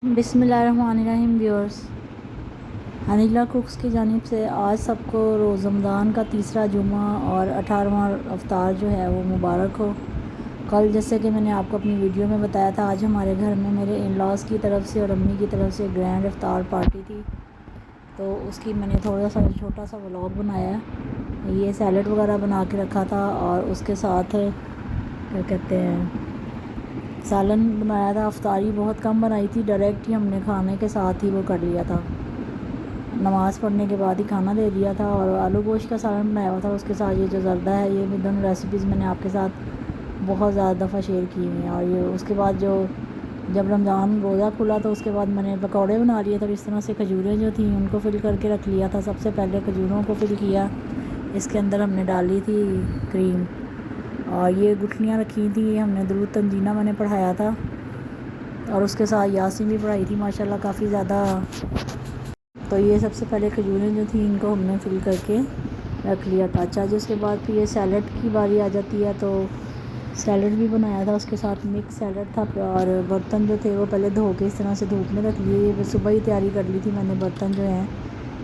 बिस्मिल्लाहिर्रहमानिर्रहीम व्यूअर्स, अनिला कुक्स की जानिब से आज सबको रोज़ रमज़ान का तीसरा जुमा और 18वां अफ्तार जो है वो मुबारक हो। कल जैसे कि मैंने आपको अपनी वीडियो में बताया था, आज हमारे घर में मेरे इन लॉज़ की तरफ से और अम्मी की तरफ से ग्रैंड अफ्तार पार्टी थी, तो उसकी मैंने थोड़ा सा छोटा सा व्लॉग बनाया। ये सैलड वगैरह बना के रखा था और उसके साथ क्या कहते हैं सालन बनाया था। अफ्तारी बहुत कम बनाई थी, डायरेक्ट ही हमने खाने के साथ ही वो कर लिया था, नमाज़ पढ़ने के बाद ही खाना दे दिया था। और आलू गोश्त का सालन बनाया हुआ था, उसके साथ ये जो ज़र्दा है, ये भी दोनों रेसिपीज़ मैंने आपके साथ बहुत ज़्यादा दफ़ा शेयर की हुई हैं। और ये उसके बाद जब रमज़ान रोज़ा खुला तो उसके बाद मैंने पकौड़े बना लिए थे। इस तरह से खजूरें जो थी उनको फ़िल करके रख लिया था। सबसे पहले खजूरों को फ़िल किया, इसके अंदर हमने डाली थी क्रीम, और ये गुठलियाँ रखी थी हमने, दुरूद तंजीना मैंने पढ़ाया था, और उसके साथ यासीन भी पढ़ाई थी माशाल्लाह काफ़ी ज़्यादा। तो ये सबसे पहले खजूरें जो थी इनको हमने फिल करके रख लिया था। अच्छा जी, उसके बाद फिर ये सैलड की बारी आ जाती है, तो सैलड भी बनाया था, उसके साथ मिक्स सैलड था। और बर्तन जो थे वो पहले धो के इस तरह से धूप में रख लिए। ये सुबह ही तैयारी कर ली थी मैंने, बर्तन जो हैं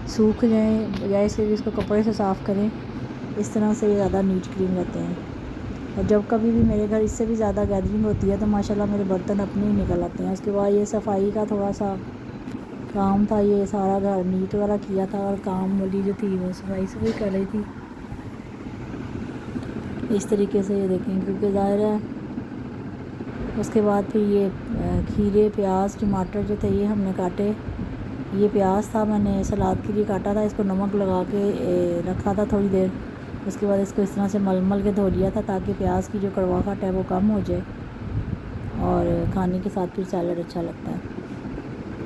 सूख जाएँ, बजाय इसके कि इसको कपड़े से साफ़ करें, इस तरह से ये ज़्यादा नीट क्लीन रहते हैं। और जब कभी भी मेरे घर इससे भी ज़्यादा गैदरिंग होती है तो माशाल्लाह मेरे बर्तन अपने ही निकल आते हैं। उसके बाद ये सफाई का थोड़ा सा काम था, ये सारा घर नीट वाला किया था, और काम वाली जो थी वो सफाई कर रही थी इस तरीके से, ये देखें, क्योंकि ज़ाहिर है। उसके बाद फिर ये खीरे, प्याज, टमाटर जो थे ये हमने काटे। ये प्याज था, मैंने सलाद के लिए काटा था, इसको नमक लगा के रखा था थोड़ी देर। उसके बाद इसको इस तरह से मल के धो लिया था ताकि प्याज की जो कड़वाहट है वो कम हो जाए, और खाने के साथ फिर सैलड अच्छा लगता है।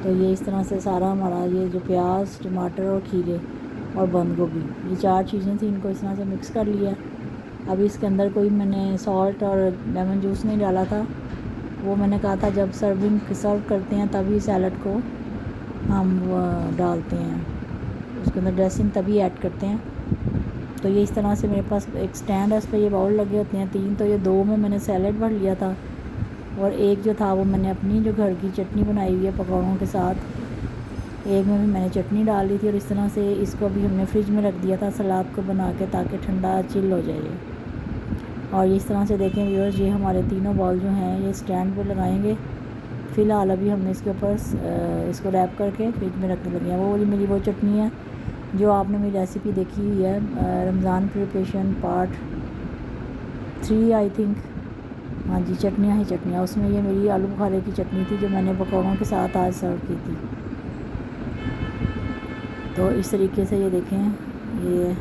तो ये इस तरह से सारा हमारा ये जो प्याज, टमाटर और खीरे और बंद गोभी, ये चार चीज़ें थी, इनको इस तरह से मिक्स कर लिया। अभी इसके अंदर कोई मैंने सॉल्ट और लेमन जूस नहीं डाला था, वो मैंने कहा था जब सर्व करते हैं तभी सैलड को हम डालते हैं, उसके अंदर ड्रेसिंग तभी ऐड करते हैं। तो ये इस तरह से मेरे पास एक स्टैंड है, उस पर ये बाउल लगे होते हैं 3, तो ये 2 में मैंने सैलड भर लिया था, और एक जो था वो मैंने अपनी जो घर की चटनी बनाई हुई है पकौड़ों के साथ, एक में भी मैंने चटनी डाल दी थी। और इस तरह से इसको भी हमने फ्रिज में रख दिया था सलाद को बना के, ताकि ठंडा चिल हो जाए। और इस तरह से देखें व्यूअर्स, ये हमारे तीनों बाउल जो हैं ये स्टैंड पे लगाएंगे। फ़िलहाल अभी हमने इसके ऊपर इसको रैप करके फ्रिज में रखने लगे हैं। वो वाली मेरी वो चटनी है जो आपने मेरी रेसिपी देखी हुई है, Ramzan preparation part 3 I think, हाँ जी, चटनियाँ ही चटनियाँ, उसमें ये मेरी आलू बुखारे की चटनी थी जो मैंने पकौड़ों के साथ आज सर्व की थी। तो इस तरीके से ये देखें, ये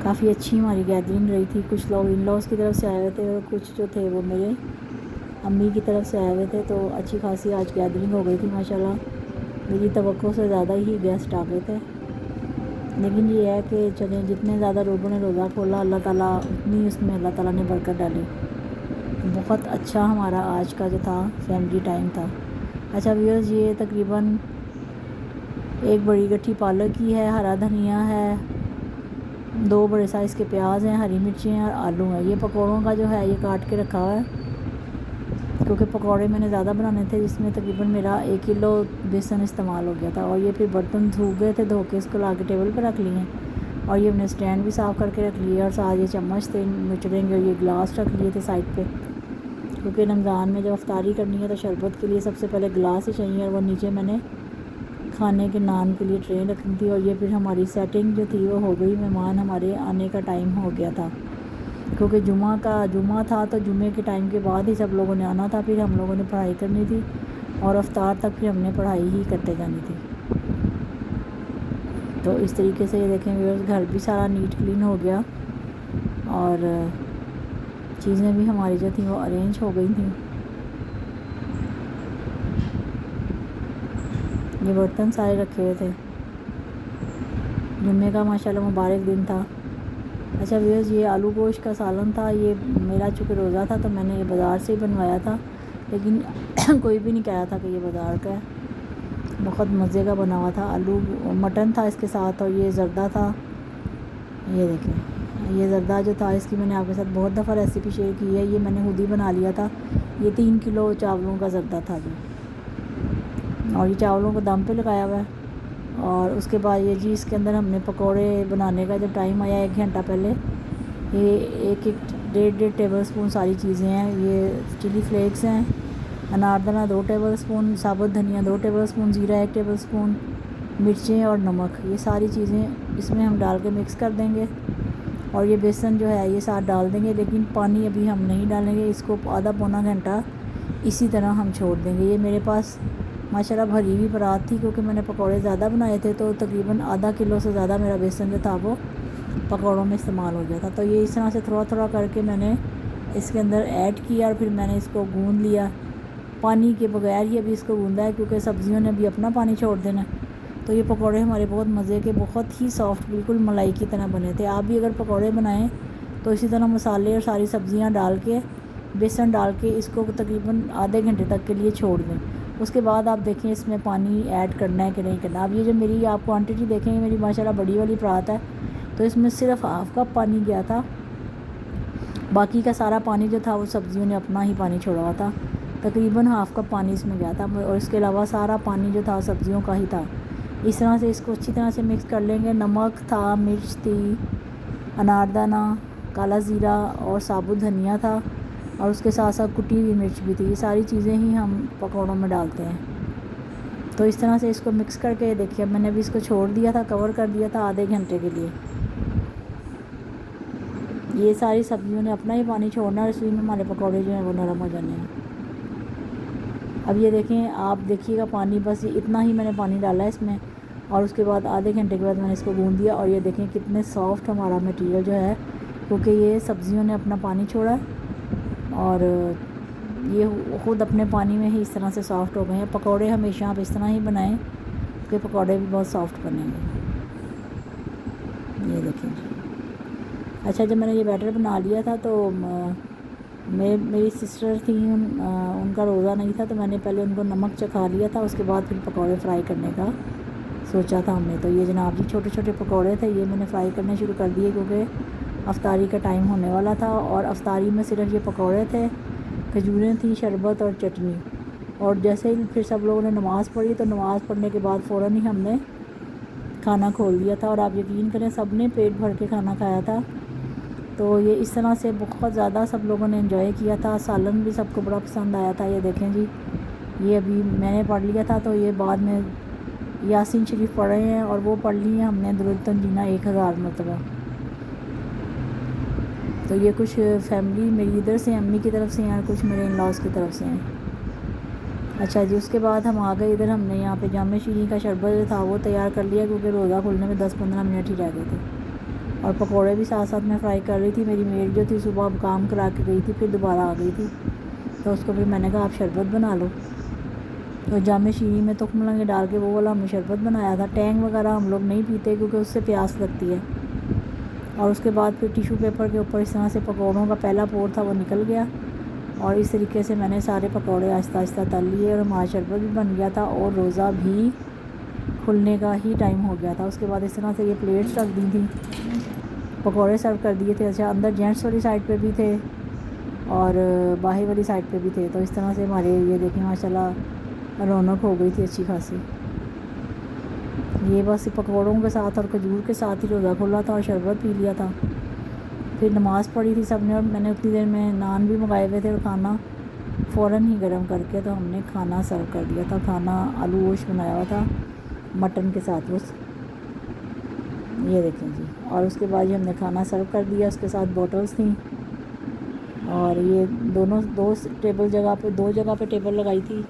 काफ़ी अच्छी हमारी गैदरिंग रही थी। कुछ लोग इन लॉज़ की तरफ से आए हुए थे और कुछ जो थे वो मेरे अम्मी की तरफ से आए हुए थे, तो अच्छी खासी आज गैदरिंग हो गई थी माशाल्लाह। मेरी तवक्को से ज़्यादा ही गेस्ट आ गए थे, लेकिन ये है कि चलें, जितने ज़्यादा लोगों ने रोज़ा खोला अल्लाह ताला उतनी उसमें अल्लाह ताला ने बरकत डाली। बहुत अच्छा हमारा आज का जो था फैमिली टाइम था। अच्छा व्यूअर्स, ये तकरीबन एक बड़ी गट्ठी पालक की है, हरा धनिया है, 2 बड़े साइज़ के प्याज हैं, हरी मिर्चें हैं और आलू हैं। ये पकौड़ों का जो है ये काट के रखा हुआ है, क्योंकि पकौड़े मैंने ज़्यादा बनाने थे, जिसमें तकरीबन मेरा 1 किलो बेसन इस्तेमाल हो गया था। और ये फिर बर्तन सूख गए थे, धो के इसको ला के टेबल पर रख लिए, और ये हमने स्टैंड भी साफ़ करके रख लिए, और साथ ये चम्मच थे निचड़ेंगे, और ये गिलास रख लिए थे साइड पे, क्योंकि रमज़ान में जब अफ्तारी करनी है तो शरबत के लिए सबसे पहले गिलास ही चाहिए। और वो नीचे मैंने खाने के नान के लिए ट्रे रखी थी। और ये फिर हमारी सेटिंग जो थी वो हो गई, मेहमान हमारे आने का टाइम हो गया था, क्योंकि जुमा था, तो जुमे के टाइम के बाद ही सब लोगों ने आना था। फिर हम लोगों ने पढ़ाई करनी थी, और अफ्तार तक फिर हमने पढ़ाई ही करते जानी थी। तो इस तरीके से ये देखें व्यूअर्स, घर भी सारा नीट क्लीन हो गया, और चीज़ें भी हमारी जो थी वो अरेंज हो गई थी। ये बर्तन सारे रखे हुए थे, जुम्मे का माशाल्लाह मुबारक दिन था। अच्छा व्यूअर्स, ये आलू गोश्त का सालन था, ये मेरा चूँकि रोज़ा था तो मैंने ये बाज़ार से ही बनवाया था, लेकिन कोई भी नहीं कह रहा था कि ये बाज़ार का है, बहुत मज़े का बना हुआ था। आलू मटन था इसके साथ, और ये ज़र्दा था। ये देखें, ये ज़र्दा जो था इसकी मैंने आपके साथ बहुत दफ़ा रेसिपी शेयर की है, ये मैंने खुद ही बना लिया था। ये 3 किलो चावलों का ज़र्दा था जी। اور یہ چاولوں کو دم پہ لگایا ہوا ہے۔ اور اس کے بعد یہ جی اس کے اندر ہم نے پکوڑے بنانے کا جب ٹائم آیا 1 گھنٹہ پہلے، یہ 1-1 ٹیبل اسپون ساری چیزیں ہیں۔ یہ چلی فلیکس ہیں، اناردانہ 2 ٹیبل اسپون، ثابت دھنیا 2 ٹیبل اسپون، زیرہ 1 ٹیبل اسپون، مرچیں اور نمک، یہ ساری چیزیں اس میں ہم ڈال کے مکس کر دیں گے۔ اور یہ بیسن جو ہے یہ ساتھ ڈال دیں گے، لیکن پانی ابھی ہم نہیں ڈالیں گے، اس کو آدھا پونا گھنٹہ اسی طرح ہم چھوڑ دیں گے۔ یہ میرے پاس ماشاءاللہ بھری ہوئی پرات تھی، کیونکہ میں نے پکوڑے زیادہ بنائے تھے، تو تقریباً آدھا کلو سے زیادہ میرا بیسن جو تھا وہ پکوڑوں میں استعمال ہو گیا تھا۔ تو یہ اس طرح سے تھوڑا تھوڑا کر کے میں نے اس کے اندر ایڈ کیا، اور پھر میں نے اس کو گوندھ لیا پانی کے بغیر ہی ابھی اس کو گوندا ہے، کیونکہ سبزیوں نے ابھی اپنا پانی چھوڑ دینا ہے۔ تو یہ پکوڑے ہمارے بہت مزے کے، بہت ہی سافٹ، بالکل ملائی کی طرح بنے تھے۔ آپ بھی اگر پکوڑے بنائیں تو اسی طرح مسالے اور ساری سبزیاں ڈال کے، بیسن ڈال کے اس کو تقریباً آدھے گھنٹے تک کے لیے چھوڑ دیں۔ اس کے بعد آپ دیکھیں اس میں پانی ایڈ کرنا ہے کہ نہیں کرنا۔ اب یہ جو میری آپ کوانٹٹی دیکھیں، میری ماشاءاللہ بڑی والی پرات ہے، تو اس میں صرف ½ کپ پانی گیا تھا، باقی کا سارا پانی جو تھا وہ سبزیوں نے اپنا ہی پانی چھوڑا ہوا تھا، تقریباً ½ کپ پانی اس میں گیا تھا، اور اس کے علاوہ سارا پانی جو تھا سبزیوں کا ہی تھا۔ اس طرح سے اس کو اچھی طرح سے مکس کر لیں گے۔ نمک تھا، مرچ تھی، اناردانہ، کالا زیرہ اور ثابت دھنیا تھا، اور اس کے ساتھ ساتھ کٹی ہوئی مرچ بھی تھی۔ یہ ساری چیزیں ہی ہم پکوڑوں میں ڈالتے ہیں۔ تو اس طرح سے اس کو مکس کر کے دیکھیے، اب میں نے ابھی اس کو چھوڑ دیا تھا، کور کر دیا تھا آدھے گھنٹے کے لیے۔ یہ ساری سبزیوں نے اپنا ہی پانی چھوڑنا، اور اسی میں ہمارے پکوڑے جو ہیں وہ نرم ہو جانے ہیں۔ اب یہ دیکھیں، آپ دیکھیے گا پانی بس اتنا ہی میں نے پانی ڈالا ہے اس میں، اور اس کے بعد آدھے گھنٹے کے بعد میں نے اس کو گوندھ دیا، اور یہ دیکھیں کتنے سافٹ ہمارا مٹیریل جو ہے، کیونکہ یہ سبزیوں نے اپنا پانی چھوڑا، اور یہ خود اپنے پانی میں ہی اس طرح سے سافٹ ہو گئے ہیں۔ پکوڑے ہمیشہ آپ اس طرح ہی بنائیں کہ پکوڑے بھی بہت سافٹ بنیں گے۔ یہ دیکھیں جی۔ اچھا، جب میں نے یہ بیٹر بنا لیا تھا تو میری سسٹر تھیں، ان کا روزہ نہیں تھا، تو میں نے پہلے ان کو نمک چکھا لیا تھا، اس کے بعد پھر پکوڑے فرائی کرنے کا سوچا تھا ہم نے۔ تو یہ جناب جی چھوٹے چھوٹے پکوڑے تھے، یہ میں نے فرائی کرنے شروع کر دیے، کیونکہ افطاری کا ٹائم ہونے والا تھا، اور افطاری میں صرف یہ پکوڑے تھے، کھجوریں تھیں، شربت اور چٹنی۔ اور جیسے ہی پھر سب لوگوں نے نماز پڑھی، تو نماز پڑھنے کے بعد فوراً ہی ہم نے کھانا کھول دیا تھا، اور آپ یقین کریں سب نے پیٹ بھر کے کھانا کھایا تھا۔ تو یہ اس طرح سے بہت زیادہ سب لوگوں نے انجوائے کیا تھا، سالن بھی سب کو بڑا پسند آیا تھا۔ یہ دیکھیں جی، یہ ابھی میں نے پڑھ لیا تھا، تو یہ بعد میں یاسین شریف پڑھ رہے ہیں، اور وہ پڑھ لی ہیں ہم نے درود تنجینہ 1000 مرتبہ۔ تو یہ کچھ فیملی میری ادھر سے امی کی طرف سے ہیں، اور کچھ میرے ان لاز کی طرف سے ہیں۔ اچھا جی، اس کے بعد ہم آ گئے ادھر، ہم نے یہاں پہ جامع شیریں کا شربت جو تھا وہ تیار کر لیا، کیونکہ روزہ کھلنے میں 10-15 منٹ ہی رہ گئے تھے، اور پکوڑے بھی ساتھ ساتھ میں فرائی کر رہی تھی۔ میری میڈ جو تھی صبح کام کرا کے گئی تھی، پھر دوبارہ آ گئی تھی، تو اس کو پھر میں نے کہا آپ شربت بنا لو۔ تو جامع شیریں میں تخم مرنگے ڈال کے وہ والا ہم نے شربت بنایا تھا۔ ٹینگ وغیرہ ہم لوگ نہیں پیتے، کیونکہ اس سے پیاس لگتی ہے۔ اور اس کے بعد پھر ٹیشو پیپر کے اوپر اس طرح سے پکوڑوں کا پہلا پور تھا وہ نکل گیا، اور اس طریقے سے میں نے سارے پکوڑے آہستہ آہستہ تل لیے، اور ہمارا شربت بھی بن گیا تھا، اور روزہ بھی کھلنے کا ہی ٹائم ہو گیا تھا۔ اس کے بعد اس طرح سے یہ پلیٹس رکھ دی تھیں، پکوڑے سرو کر دیے تھے۔ اچھا، اندر جینٹس والی سائڈ پہ بھی تھے اور باہر والی سائڈ پہ بھی تھے، تو اس طرح سے ہمارے یہ دیکھیں ماشاءاللہ رونق ہو گئی تھی اچھی خاصی۔ یہ بس پکوڑوں کے ساتھ اور کھجور کے ساتھ ہی روزہ کھولا تھا، اور شربت پی لیا تھا۔ پھر نماز پڑھی تھی سب نے، اور میں نے اتنی دیر میں نان بھی منگائے ہوئے تھے، اور کھانا فوراً ہی گرم کر کے تو ہم نے کھانا سرو کر دیا تھا۔ کھانا آلو گوشت بنایا ہوا تھا مٹن کے ساتھ بس، یہ دیکھیں جی۔ اور اس کے بعد ہم نے کھانا سرو کر دیا، اس کے ساتھ بوٹلز تھیں، اور یہ دو جگہ پہ ٹیبل لگائی تھی،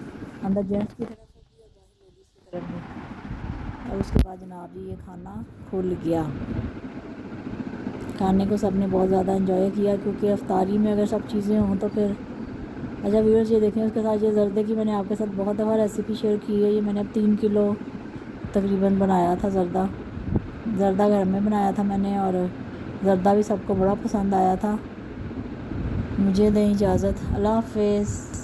اندر جینٹس کی طرف سے بھی اور باہر لیڈیز کی طرف بھی۔ اور اس کے بعد جناب جی یہ کھانا کھل گیا۔ کھانے کو سب نے بہت زیادہ انجوائے کیا، کیونکہ افطاری میں اگر سب چیزیں ہوں تو پھر اچھا ویورز، یہ دیکھیں اس کے ساتھ یہ زردے کی میں نے آپ کے ساتھ بہت دفعہ ریسیپی شیئر کی ہے۔ یہ میں نے اب 3 کلو تقریباً بنایا تھا زردہ گھر میں بنایا تھا میں نے، اور زردہ بھی سب کو بڑا پسند آیا تھا۔ مجھے دیں اجازت، اللہ حافظ۔